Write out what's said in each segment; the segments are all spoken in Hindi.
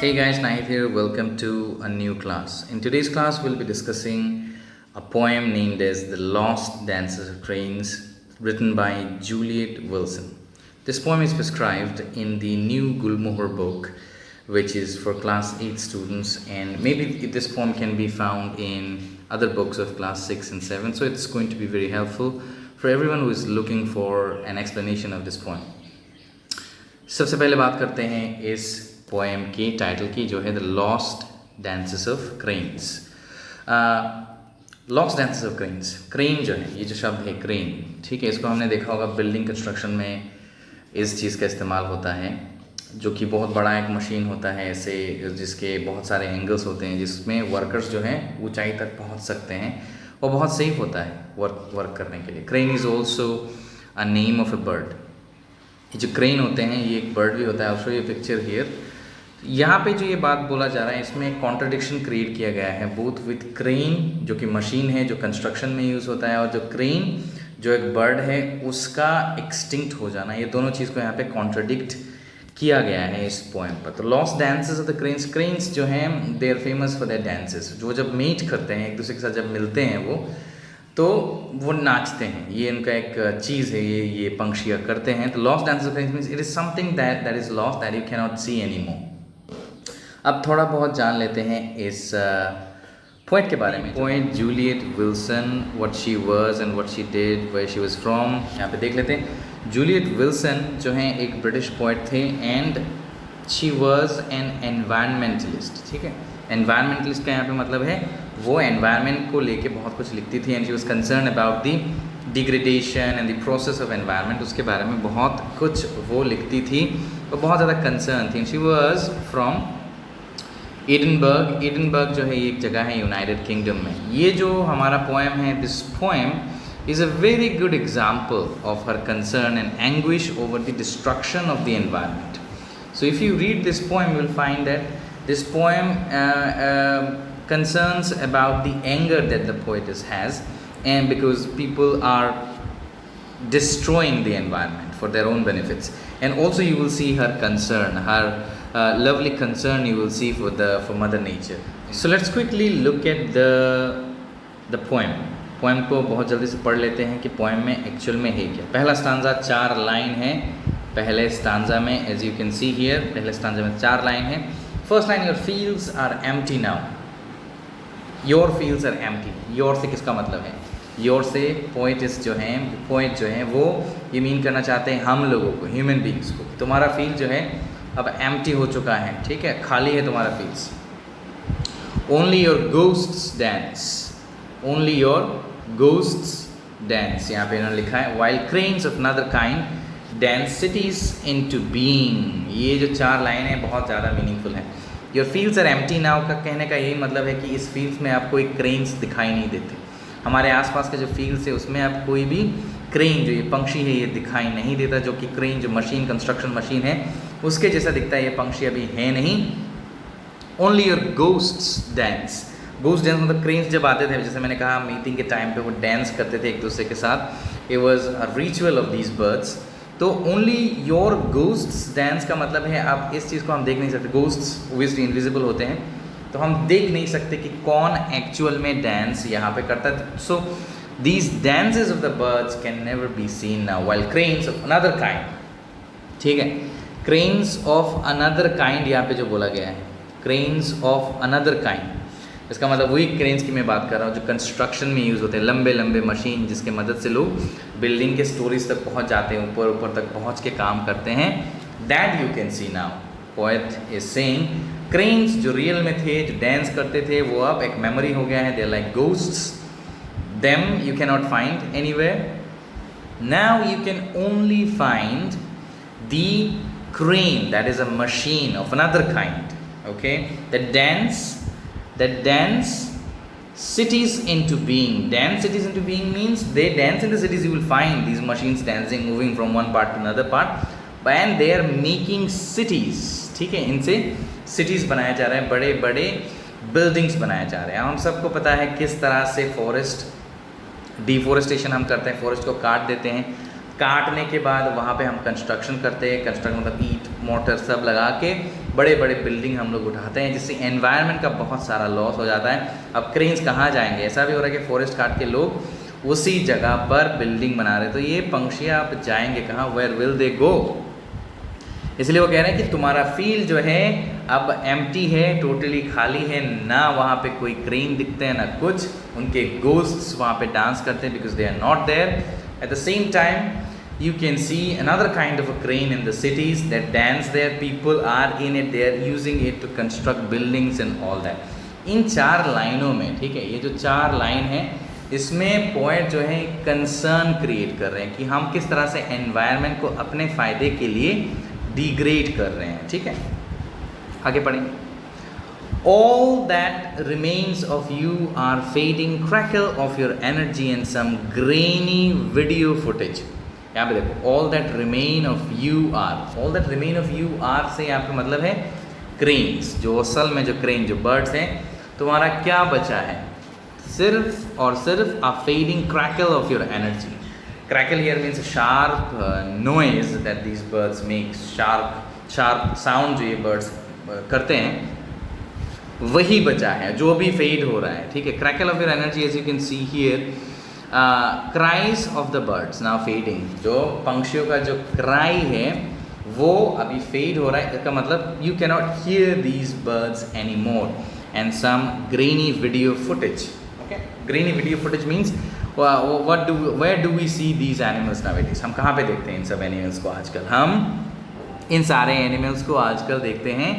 Hey guys, Nahid here. Welcome to a new class. In today's class, we'll be discussing a poem named as The Lost Dances of Cranes, written by Juliet Wilson. This poem is prescribed in the new Gulmohar book, which is for class 8 students, and maybe this poem can be found in other books of class 6 and 7, so it's going to be very helpful for everyone who is looking for an explanation of this poem. सबसे पहले बात करते हैं इस पोएम की टाइटल की, जो है the lost dances of cranes. Lost dances of cranes, crane जो है, ये जो शब्द है क्रेन, ठीक है, इसको हमने देखा होगा बिल्डिंग कंस्ट्रक्शन में इस चीज़ का इस्तेमाल होता है, जो कि बहुत बड़ा एक मशीन होता है ऐसे, जिसके बहुत सारे एंगल्स होते हैं, जिसमें वर्कर्स जो हैं ऊंचाई तक पहुंच सकते हैं और बहुत सेफ होता है वर्क करने के लिए। Crane is also a name of a bird. ये जो क्रेन होते हैं ये एक बर्ड भी होता है। ऑल्सो ये पिक्चर हियर, यहाँ पे जो ये बात बोला जा रहा है इसमें कॉन्ट्रडिक्शन क्रिएट किया गया है, बोथ विथ क्रेन जो कि मशीन है जो कंस्ट्रक्शन में यूज़ होता है, और जो क्रेन जो एक बर्ड है उसका एक्सटिंक्ट हो जाना, ये दोनों चीज़ को यहाँ पे कॉन्ट्रडिक्ट किया गया है इस पोएम पर। तो lost dances of the cranes, cranes जो हैं they are famous for their dances, जो जब मीट करते हैं एक दूसरे के साथ, जब मिलते हैं वो नाचते हैं, ये इनका एक चीज़ है, ये पंक्षियाँ करते हैं। तो lost dances of cranes means it is something that is lost, that you can not see any more. अब थोड़ा बहुत जान लेते हैं इस पोएट के बारे में। Poet Juliet Wilson, what she was and what she did, where she was from, यहाँ पे देख लेते हैं। जूलियट विल्सन जो हैं एक ब्रिटिश पोएट थे, and she was an environmentalist, ठीक है। एनवायरमेंटलिस्ट का यहाँ पे मतलब है वो एनवायरनमेंट को लेके बहुत कुछ लिखती थी, and she was concern about the degradation and the process of environment, उसके बारे में बहुत कुछ वो लिखती थी और बहुत ज़्यादा कंसर्न थी। She was from Edinburgh. Edinburgh जो है ये एक जगह है यूनाइटेड किंगडम में। ये जो हमारा पोएम है, this poem is a very good example of her concern and anguish over the destruction of the environment. So if you read this poem you will find that this poem concerns about the anger that the poetess has, and because people are destroying the environment for their own benefits. And also you will see her concern, her lovely concern you will see for mother nature. So let's quickly look at the poem को बहुत जल्दी से पढ़ लेते हैं कि पोएम में एक्चुअल में है क्या। पहला स्टांजा 4 लाइन है। पहले स्टांजा में as you can see here, पहले स्टांजा में 4 लाइन है। First line, your fields are empty now. Your fields are empty, your से किसका मतलब है? योर से पोएट जो हैं वो ये मीन करना चाहते हैं हम लोगों को, ह्यूमन बींग्स को। तुम्हारा फील्ड जो है अब एम्प्टी हो चुका है, ठीक है, खाली है तुम्हारा fields. Only your ghosts dance, only your ghosts dance, यहाँ पे इन्होंने लिखा है। While cranes of another kind dance cities into being. ये जो 4 लाइन है बहुत ज़्यादा मीनिंगफुल है। Your fields are empty now का कहने का यही मतलब है कि इस फील्ड्स में आपको कोई क्रेन्स दिखाई नहीं देते। हमारे आसपास के जो फील्ड्स है उसमें आप कोई भी क्रेन, जो ये पंक्षी है, ये दिखाई नहीं देता, जो कि क्रेन जो मशीन, कंस्ट्रक्शन मशीन है, उसके जैसा दिखता है। ये पंक्षी अभी है नहीं। Only your ghosts dance. Ghost dance मतलब क्रेन्स जब आते थे, जैसे मैंने कहा मीटिंग के टाइम पे वो डांस करते थे एक दूसरे के साथ। It was a ritual of these birds. तो ओनली योर गोस्ट्स डांस का मतलब है आप इस चीज़ को हम देख नहीं सकते। गोस्ट्स ओब्वियसली इनविजिबल होते हैं, तो हम देख नहीं सकते कि कौन एक्चुअल में डांस यहाँ पे करता है। So these dances of the birds can never be seen now, while cranes of another kind, ठीक है, क्रेन्स ऑफ अनदर काइंड यहाँ पे जो बोला गया है, क्रेन्स ऑफ अनदर काइंड, इसका मतलब वही क्रेन्स की मैं बात कर रहा हूँ जो कंस्ट्रक्शन में यूज़ होते हैं, लंबे लंबे मशीन जिसके मदद से लोग बिल्डिंग के स्टोरीज तक पहुँच जाते हैं, ऊपर तक पहुँच के काम करते हैं। That you can C now. Poet is saying cranes जो रियल में थे, जो डांस करते थे, वो अब एक मेमोरी हो गया है। They are like ghosts, them you can not find anywhere. Now you can only find the crane, that is a machine of another kind, okay, that dance cities into being. Dance cities into being means they dance in the cities. You will find these machines dancing, moving from one part to another part, and they are making cities, ठीक है, इनसे cities बनाया जा रहा है, बड़े बड़े buildings बनाए जा रहे हैं। हम सबको पता है किस तरह से फॉरेस्ट डिफोरेस्टेशन हम करते हैं, फॉरेस्ट को काट देते हैं, काटने के बाद वहाँ पे हम कंस्ट्रक्शन करते हैं। कंस्ट्रक्शन मतलब ईंट मोटर सब लगा के बड़े बड़े बिल्डिंग हम लोग उठाते हैं, जिससे एनवायरनमेंट का बहुत सारा लॉस हो जाता है। अब क्रेन्स कहाँ जाएंगे? ऐसा भी हो रहा है कि फॉरेस्ट काट के लोग उसी जगह पर बिल्डिंग बना रहे, तो ये पंछी आप जाएंगे कहाँ? वेयर विल दे गो? इसलिए वो कह रहे हैं कि तुम्हारा फील्ड जो है अब एम्प्टी है, टोटली खाली है, ना वहाँ पे कोई क्रेन दिखते हैं ना कुछ, उनके गोस्ट्स वहाँ पे डांस करते हैं because they are not there. At the same time you can see another kind of a crane in the cities that dance there, people are in it, they are using it to construct buildings and all that। इन 4 लाइनों में, ठीक है, ये जो 4 लाइन है इसमें पोएट जो है कंसर्न क्रिएट कर रहे हैं कि हम किस तरह से एनवायरनमेंट को अपने फ़ायदे के लिए डिग्रेड कर रहे हैं। ठीक है, आगे पढ़ेंगे। All that remains of you are fading crackle of your energy and some grainy video footage। यहाँ पे देखो, all that remain of you are, all that remain of you are से यहाँ पे मतलब है क्रेन्स, जो असल में जो क्रेन जो बर्ड्स हैं, तुम्हारा क्या बचा है? सिर्फ और सिर्फ a fading crackle of your energy। Crackle here means a sharp noise that these birds make, sharp sound जो ये birds करते हैं, वही बचा है जो भी फेड हो रहा है। ठीक है, crackle of your energy as you can see here, cries of the birds now fading, जो पंछियों का जो क्राई है वो अभी फेड हो रहा है। इसका मतलब you can not hear these birds any more. And some grainy video footage. Okay, grainy video footage means where do we see these animals nowadays? हम कहाँ पे देखते हैं इन सब एनिमल्स को आजकल? हम इन सारे एनिमल्स को आजकल देखते हैं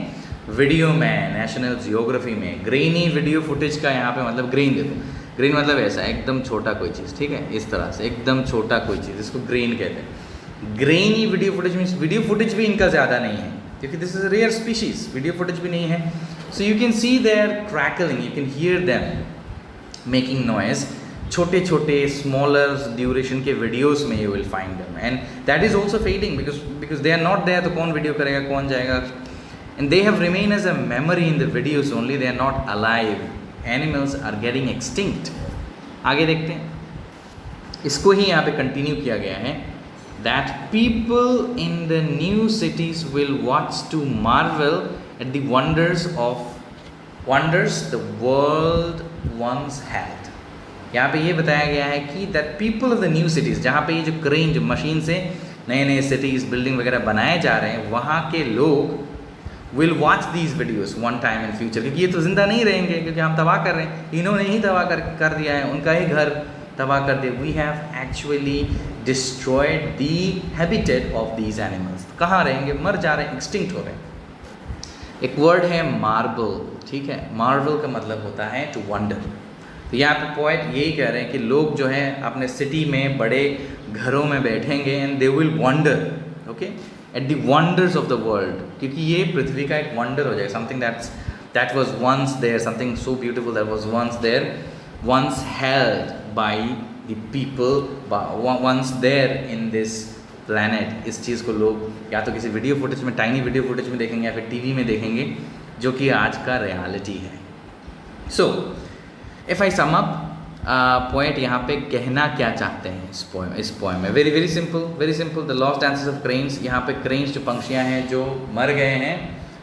वीडियो में, नेशनल जियोग्राफी में। ग्रेनी वीडियो फुटेज का यहाँ पे मतलब ग्रीन देखो, ग्रीन मतलब ऐसा एकदम छोटा कोई चीज़, ठीक है, इस तरह से एकदम छोटा कोई चीज़, इसको ग्रीन कहते हैं। Grainy video footage means video footage भी इनका ज़्यादा नहीं है क्योंकि this is rare species, video footage भी नहीं है। So you can see their crackling, you can hear them making noise. छोटे छोटे स्मॉलर ड्यूरेशन के वीडियोस में you will find them and that is also fading because they are not there. तो कौन वीडियो करेगा, कौन जाएगा? And they have remained as a memory in the videos only, they are not alive। Animals are getting extinct। आगे देखते हैं, इसको ही यहाँ पे कंटिन्यू किया गया है। That people in the new cities will watch to marvel at the wonders the world once had। यहाँ पे ये बताया गया है कि that people of the new cities, जहाँ पे ये जो क्रेन, जो मशीन से नए नए सिटीज़ बिल्डिंग वगैरह बनाए जा रहे हैं, वहाँ के लोग will watch these videos one time in future, क्योंकि ये तो ज़िंदा नहीं रहेंगे क्योंकि हम तबाह कर रहे हैं, इन्होंने ही तबाह कर दिया है, उनका ही घर तबाह कर दिया। We have actually destroyed the habitat of these animals. कहाँ रहेंगे? मर जा रहे हैं, एक्सटिंक्ट हो रहे हैं। एक वर्ड है मार्बल, ठीक है, मार्बल का मतलब होता है टू वंडर। तो यहाँ पे पॉइंट यही कह रहे हैं कि लोग जो हैं अपने सिटी में बड़े घरों में बैठेंगे and they will wonder, okay, at the wonders of the world, क्योंकि ये पृथ्वी का एक वंडर हो जाएगा। Something that was once there, something so beautiful that was once there, once held by the people, once there in this planet. इस चीज़ को लोग या तो किसी वीडियो फुटेज में, टाइनी वीडियो फुटेज में देखेंगे या फिर टीवी में देखेंगे, जो कि आज का रियलिटी है। So if I sum up, point यहाँ पे कहना क्या चाहते हैं इस पोएम में? Very very simple. The lost dances of cranes. यहाँ पे क्रेन्स जो पंछियाँ हैं जो मर गए हैं,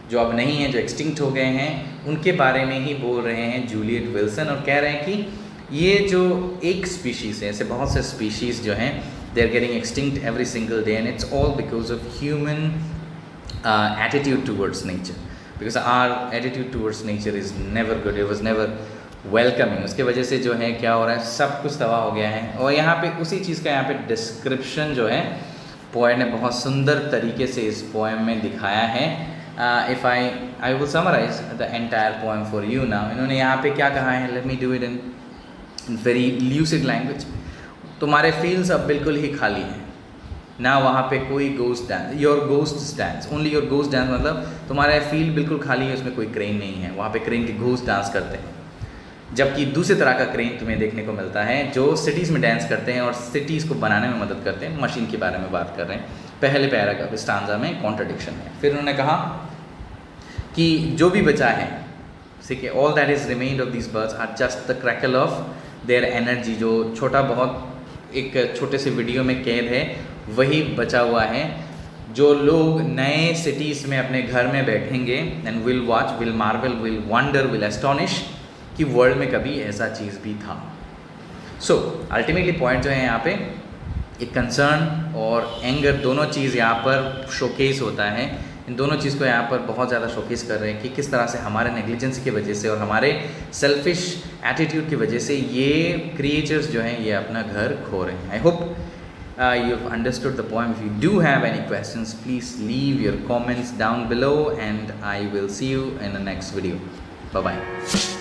जो अब नहीं हैं, जो एक्सटिंक्ट हो गए हैं, उनके बारे में ही बोल रहे हैं जूलियट विल्सन, और कह रहे हैं कि ये जो एक स्पीशीज़ है, ऐसे बहुत से स्पीशीज़ जो हैं, they are getting extinct every single day and it's all because of human attitude towards nature, because our attitude towards nature is never good, it was never welcoming. उसके वजह से जो है क्या हो रहा है, सब कुछ तबाह हो गया है। और यहाँ पे उसी चीज़ का यहाँ पे डिस्क्रिप्शन जो है पोएट ने बहुत सुंदर तरीके से इस पोएम में दिखाया है। If I will summarise the entire poem for you now. इन्होंने यहाँ पे क्या कहा है, let me do it in very lucid language. तुम्हारे फील्ड्स अब बिल्कुल ही खाली हैं ना, वहाँ पे कोई ghost dance, your ghost dance, only your ghost dance, मतलब तुम्हारा फील्ड बिल्कुल खाली है, उसमें कोई क्रेन नहीं है, वहाँ पे क्रेन के घोस्ट डांस करते हैं। जबकि दूसरे तरह का क्रेन तुम्हें देखने को मिलता है जो सिटीज़ में डांस करते हैं और सिटीज़ को बनाने में मदद करते हैं। मशीन के बारे में बात कर रहे हैं। पहले पैराग्राफ स्टांजा में कॉन्ट्रडिक्शन है। फिर उन्होंने कहा कि जो भी बचा है, ठीक है, all that is remained of this birds are just the crackle of their energy. जो छोटा बहुत एक छोटे से वीडियो में कैद है, वही बचा हुआ है। जो लोग नए सिटीज़ में अपने घर में बैठेंगे and will watch, will Marvel, will wonder, will astonish कि वर्ल्ड में कभी ऐसा चीज़ भी था। सो अल्टीमेटली पॉइंट जो है यहाँ पे एक कंसर्न और एंगर दोनों चीज़ यहाँ पर शोकेस होता है। इन दोनों चीज़ को यहाँ पर बहुत ज़्यादा शोकेस कर रहे हैं कि किस तरह से हमारे नेग्लिजेंस की वजह से और हमारे सेल्फिश एटीट्यूड की वजह से ये क्रिएचर्स जो हैं ये अपना घर खो रहे हैं। I hope you've understood the point. If you do have any questions, please leave your comments down below and I will see you in the next video. Bye bye.